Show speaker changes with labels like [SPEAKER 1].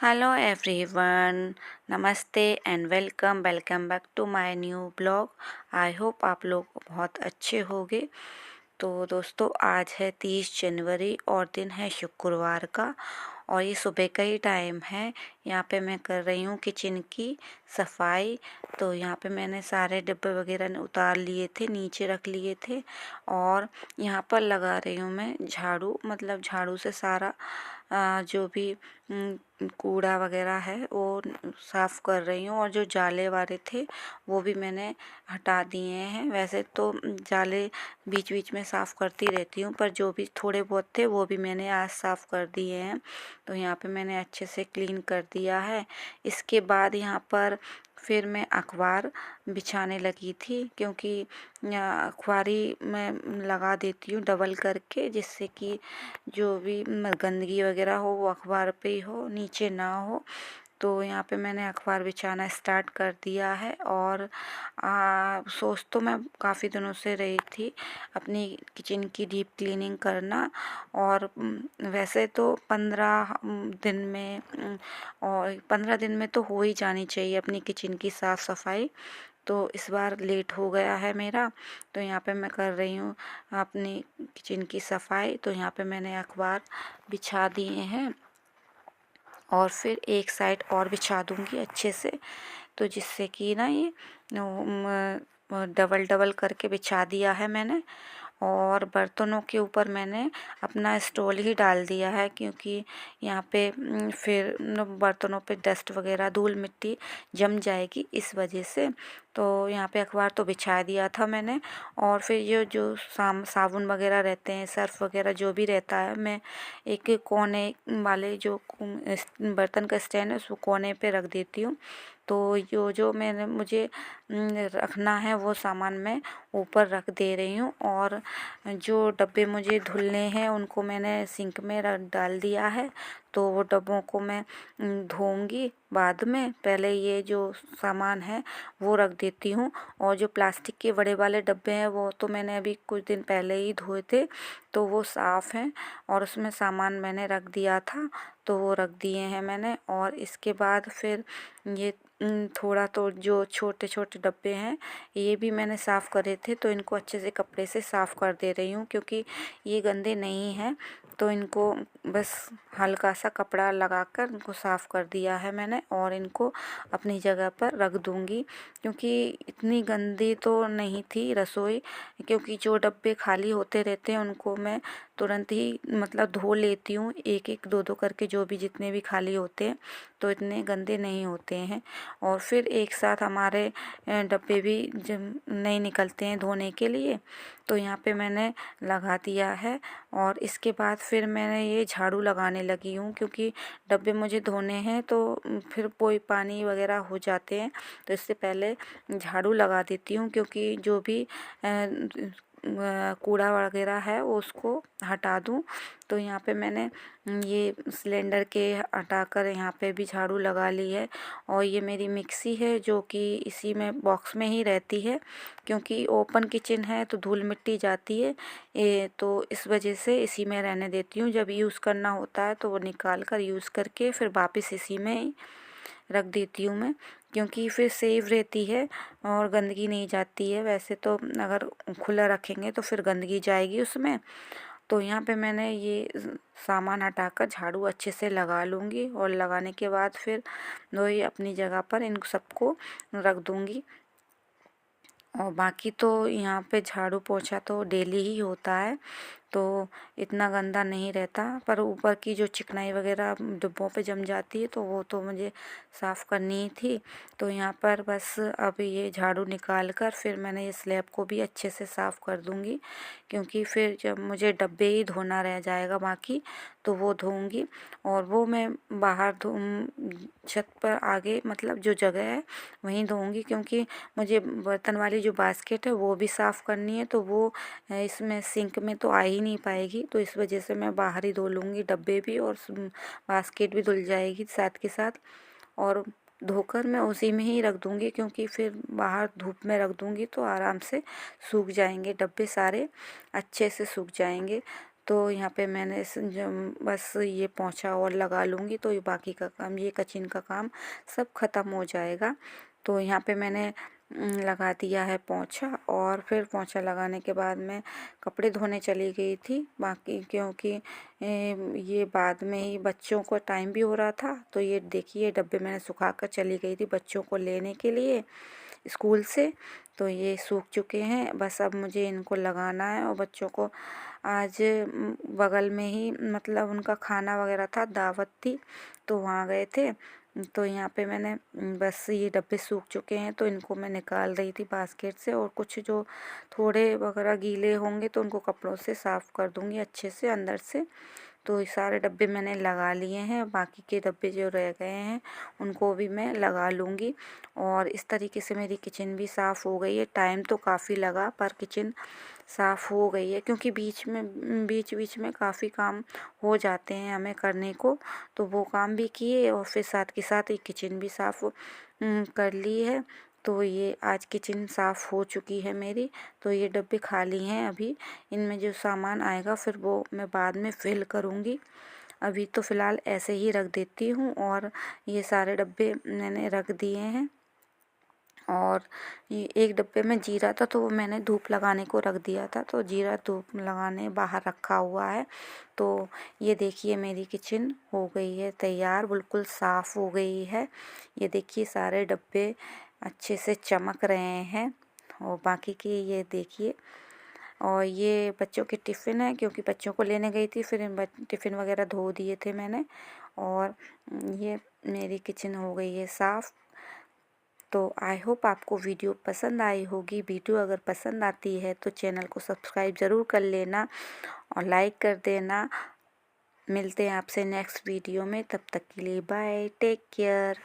[SPEAKER 1] Hello everyone, नमस्ते and welcome back to my new blog. I hope आप लोग बहुत अच्छे होंगे। तो दोस्तों, आज है 30 जनवरी और दिन है शुक्रवार का, और ये सुबह का ही टाइम है। यहाँ पे मैं कर रही हूँ किचन की सफाई। तो यहाँ पे मैंने सारे डिब्बे वगैरह उतार लिए थे, नीचे रख लिए थे, और यहाँ पर लगा रही हूँ मैं झाड़ू। मतलब झाड़ू से सारा जो भी कूड़ा वगैरह है वो साफ़ कर रही हूँ। और जो जाले वाले थे वो भी मैंने हटा दिए हैं। वैसे तो जाले बीच बीच में साफ़ करती रहती हूँ, पर जो भी थोड़े बहुत थे वो भी मैंने आज साफ़ कर दिए हैं। तो यहाँ पे मैंने अच्छे से क्लीन कर दिया है। इसके बाद यहाँ पर फिर मैं अखबार बिछाने लगी थी, क्योंकि अखबारी मैं लगा देती हूँ डबल करके, जिससे कि जो भी गंदगी वगैरह हो वो अखबार पे ही हो, नीचे ना हो। तो यहाँ पे मैंने अखबार बिछाना स्टार्ट कर दिया है। और सोच तो मैं काफ़ी दिनों से रही थी अपनी किचन की डीप क्लीनिंग करना। और वैसे तो 15 दिन में और 15 दिन में तो हो ही जानी चाहिए अपनी किचन की साफ़ सफाई। तो इस बार लेट हो गया है मेरा। तो यहाँ पे मैं कर रही हूँ अपनी किचन की सफाई। तो यहाँ पे मैंने अखबार बिछा दिए हैं, और फिर एक साइड और बिछा दूँगी अच्छे से। तो जिससे कि ना ये डबल डबल करके बिछा दिया है मैंने। और बर्तनों के ऊपर मैंने अपना स्टॉल ही डाल दिया है, क्योंकि यहाँ पे फिर बर्तनों पे डस्ट वगैरह धूल मिट्टी जम जाएगी, इस वजह से। तो यहाँ पे अखबार तो बिछा दिया था मैंने। और फिर ये जो साबुन वगैरह रहते हैं, सर्फ वगैरह जो भी रहता है, मैं एक कोने वाले जो बर्तन का स्टैंड है उसको कोने पे रख देती हूँ। तो जो जो मैंने मुझे रखना है वो सामान मैं ऊपर रख दे रही हूँ। और जो डब्बे मुझे धुलने हैं उनको मैंने सिंक में डाल दिया है। तो वो डब्बों को मैं धोऊंगी बाद में। पहले ये जो सामान है वो रख देती हूँ। और जो प्लास्टिक के बड़े वाले डब्बे हैं वो तो मैंने अभी कुछ दिन पहले ही धोए थे, तो वो साफ़ हैं। और उसमें सामान मैंने रख दिया था, तो वो रख दिए हैं मैंने। और इसके बाद फिर ये थोड़ा तो जो छोटे छोटे डब्बे हैं ये भी मैंने साफ़ करे थे, तो इनको अच्छे से कपड़े से साफ़ कर दे रही हूँ, क्योंकि ये गंदे नहीं हैं। तो इनको बस हल्का सा कपड़ा लगाकर इनको साफ़ कर दिया है मैंने, और इनको अपनी जगह पर रख दूँगी। क्योंकि इतनी गंदी तो नहीं थी रसोई, क्योंकि जो डब्बे खाली होते रहते हैं उनको मैं तुरंत ही मतलब धो लेती हूँ, एक एक दो दो करके, जो भी जितने भी खाली होते हैं, तो इतने गंदे नहीं होते हैं। और फिर एक साथ हमारे डब्बे भी जब नहीं निकलते हैं धोने के लिए, तो यहाँ पे मैंने लगा दिया है। और इसके बाद फिर मैंने ये झाड़ू लगाने लगी हूँ, क्योंकि डब्बे मुझे धोने हैं तो फिर कोई पानी वगैरह हो जाते हैं। तो इससे पहले झाड़ू लगा देती हूँ, क्योंकि जो भी कूड़ा वगैरह है वो उसको हटा दूँ। तो यहाँ पे मैंने ये सिलेंडर के हटाकर यहाँ पे भी झाड़ू लगा ली है। और ये मेरी मिक्सी है जो कि इसी में बॉक्स में ही रहती है, क्योंकि ओपन किचन है तो धूल मिट्टी जाती है, ये तो इस वजह से इसी में रहने देती हूँ। जब यूज़ करना होता है तो वो निकाल कर यूज़ करके फिर वापस इसी में ही रख देती हूँ मैं, क्योंकि फिर सेफ रहती है और गंदगी नहीं जाती है। वैसे तो अगर खुला रखेंगे तो फिर गंदगी जाएगी उसमें। तो यहाँ पे मैंने ये सामान हटाकर झाड़ू अच्छे से लगा लूँगी, और लगाने के बाद फिर वही अपनी जगह पर इन सबको रख दूँगी। और बाकी तो यहाँ पे झाड़ू पोछा तो डेली ही होता है, तो इतना गंदा नहीं रहता। पर ऊपर की जो चिकनाई वगैरह डिब्बों पे जम जाती है तो वो तो मुझे साफ़ करनी ही थी। तो यहाँ पर बस अब ये झाड़ू निकाल कर फिर मैंने ये स्लैब को भी अच्छे से साफ़ कर दूँगी, क्योंकि फिर जब मुझे डब्बे ही धोना रह जाएगा बाकी, तो वो धोऊँगी। और वो मैं बाहर छत पर आगे मतलब जो जगह है वहीं धोऊँगी, क्योंकि मुझे बर्तन वाली जो बास्केट है वो भी साफ़ करनी है, तो वो इसमें सिंक में तो आ ही नहीं पाएगी। तो इस वजह से मैं बाहर ही धो लूँगी, डब्बे भी और बास्केट भी धुल जाएगी साथ के साथ। और धोकर मैं उसी में ही रख दूँगी, क्योंकि फिर बाहर धूप में रख दूँगी तो आराम से सूख जाएंगे, डब्बे सारे अच्छे से सूख जाएंगे। तो यहाँ पे मैंने बस ये पोंछा और लगा लूँगी तो ये बाकी का काम, ये किचन का काम सब ख़त्म हो जाएगा। तो यहाँ पे मैंने लगा दिया है पोंछा, और फिर पोंछा लगाने के बाद मैं कपड़े धोने चली गई थी बाकी, क्योंकि ये बाद में ही बच्चों को टाइम भी हो रहा था। तो ये देखिए डब्बे मैंने सुखा कर चली गई थी बच्चों को लेने के लिए स्कूल से। तो ये सूख चुके हैं, बस अब मुझे इनको लगाना है। और बच्चों को आज बगल में ही मतलब उनका खाना वगैरह था, दावत थी, तो वहाँ गए थे। तो यहाँ पे मैंने बस ये डब्बे सूख चुके हैं तो इनको मैं निकाल रही थी बास्केट से, और कुछ जो थोड़े वगैरह गीले होंगे तो उनको कपड़ों से साफ़ कर दूँगी अच्छे से अंदर से। तो ये सारे डब्बे मैंने लगा लिए हैं, बाकी के डब्बे जो रह गए हैं उनको भी मैं लगा लूँगी। और इस तरीके से मेरी किचन भी साफ़ हो गई है। टाइम तो काफ़ी लगा पर किचन साफ़ हो गई है, क्योंकि बीच बीच में काफ़ी काम हो जाते हैं हमें करने को। तो वो काम भी किए और फिर साथ के साथ ये किचन भी साफ़ कर ली है। तो ये आज किचन साफ़ हो चुकी है मेरी। तो ये डब्बे खाली हैं अभी, इनमें जो सामान आएगा फिर वो मैं बाद में फिल करूँगी। अभी तो फ़िलहाल ऐसे ही रख देती हूँ। और ये सारे डब्बे मैंने रख दिए हैं। और ये एक डब्बे में जीरा था तो वो मैंने धूप लगाने को रख दिया था, तो जीरा धूप लगाने बाहर रखा हुआ है। तो ये देखिए मेरी किचन हो गई है तैयार, बिल्कुल साफ़ हो गई है। ये देखिए सारे डब्बे अच्छे से चमक रहे हैं। और बाकी की ये देखिए, और ये बच्चों के टिफ़िन है, क्योंकि बच्चों को लेने गई थी, फिर टिफ़िन वगैरह धो दिए थे मैंने। और ये मेरी किचन हो गई है साफ़। तो आई होप आपको वीडियो पसंद आई होगी। वीडियो अगर पसंद आती है तो चैनल को सब्सक्राइब ज़रूर कर लेना और लाइक कर देना। मिलते हैं आपसे नेक्स्ट वीडियो में, तब तक के लिए बाय, टेक केयर।